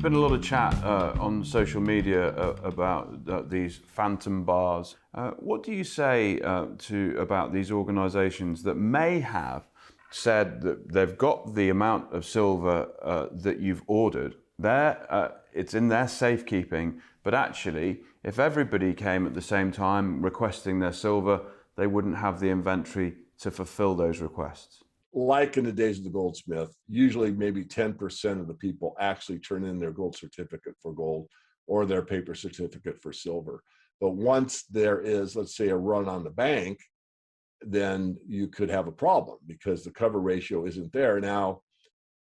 been a lot of chat on social media about these phantom bars. What do you say about these organisations that may have said that they've got the amount of silver that you've ordered? It's in their safekeeping, but actually, if everybody came at the same time requesting their silver, they wouldn't have the inventory to fulfill those requests. Like in the days of the goldsmith, usually maybe 10% of the people actually turn in their gold certificate for gold or their paper certificate for silver. But once there is, let's say, a run on the bank, then you could have a problem because the cover ratio isn't there. Now,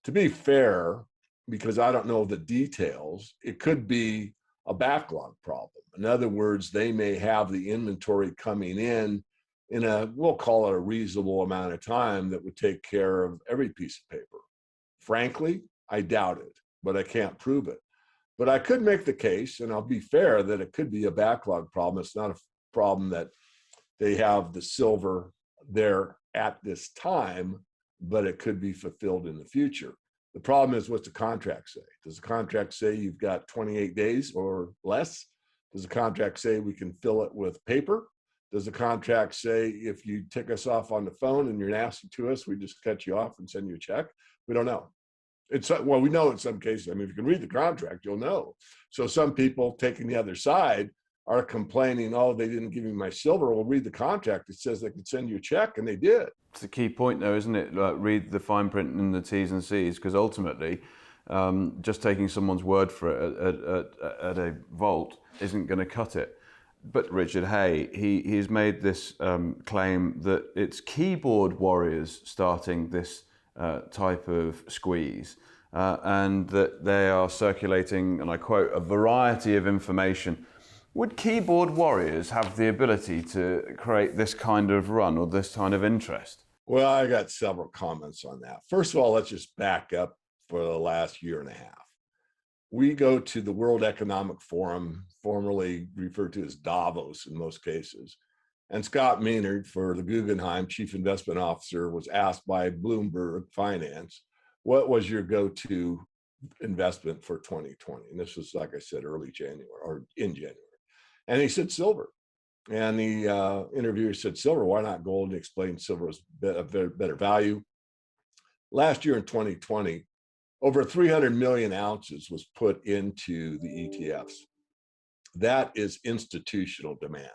to be fair, because I don't know the details, it could be a backlog problem. In other words, they may have the inventory coming in we'll call it a reasonable amount of time that would take care of every piece of paper. Frankly, I doubt it, but I can't prove it. But I could make the case, and I'll be fair, that it could be a backlog problem. It's not a problem that they have the silver there at this time, but it could be fulfilled in the future. The problem is, what's the contract say? Does the contract say you've got 28 days or less? Does the contract say we can fill it with paper? Does the contract say if you tick us off on the phone and you're nasty to us, we just cut you off and send you a check? We don't know. Well, we know in some cases. I mean, if you can read the contract, you'll know. So some people taking the other side are complaining, oh, they didn't give me my silver. Well, read the contract. It says they could send you a check, and they did. It's the key point, though, isn't it? Read the fine print and the T's and C's, because ultimately, just taking someone's word for it at a vault isn't going to cut it. But Richard Hay, he's made this claim that it's keyboard warriors starting this type of squeeze, and that they are circulating, and I quote, a variety of information. Would keyboard warriors have the ability to create this kind of run or this kind of interest? Well, I got several comments on that. First of all, let's just back up for the last year and a half. We go to the World Economic Forum, formerly referred to as Davos in most cases. And Scott Maynard, for the Guggenheim Chief Investment Officer, was asked by Bloomberg Finance, what was your go-to investment for 2020? And this was, like I said, early January or in January. And he said silver. And the interviewer said, silver, why not gold? And he explained silver was a better value. Last year in 2020, over 300 million ounces was put into the ETFs. That is institutional demand.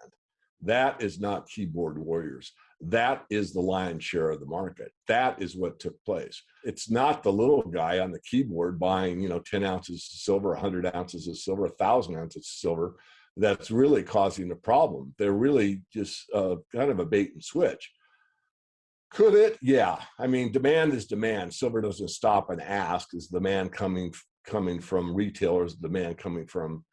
That is not keyboard warriors. That is the lion's share of the market. That is what took place. It's not the little guy on the keyboard buying, 10 ounces of silver, 100 ounces of silver, 1,000 ounces of silver that's really causing the problem. They're really just kind of a bait and switch. Could it? Yeah. I mean, demand is demand. Silver doesn't stop and ask. Is demand coming from retailers? Demand coming from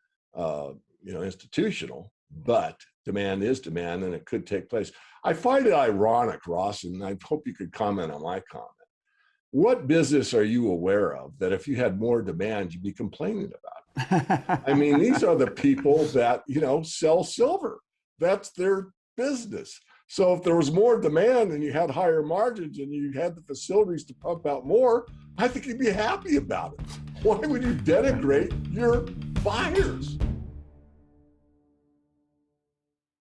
institutional? But demand is demand, and it could take place. I find it ironic, Ross, and I hope you could comment on my comment. What business are you aware of that if you had more demand, you'd be complaining about? I mean, these are the people that sell silver. That's their business. So if there was more demand and you had higher margins and you had the facilities to pump out more, I think you'd be happy about it. Why would you denigrate your buyers?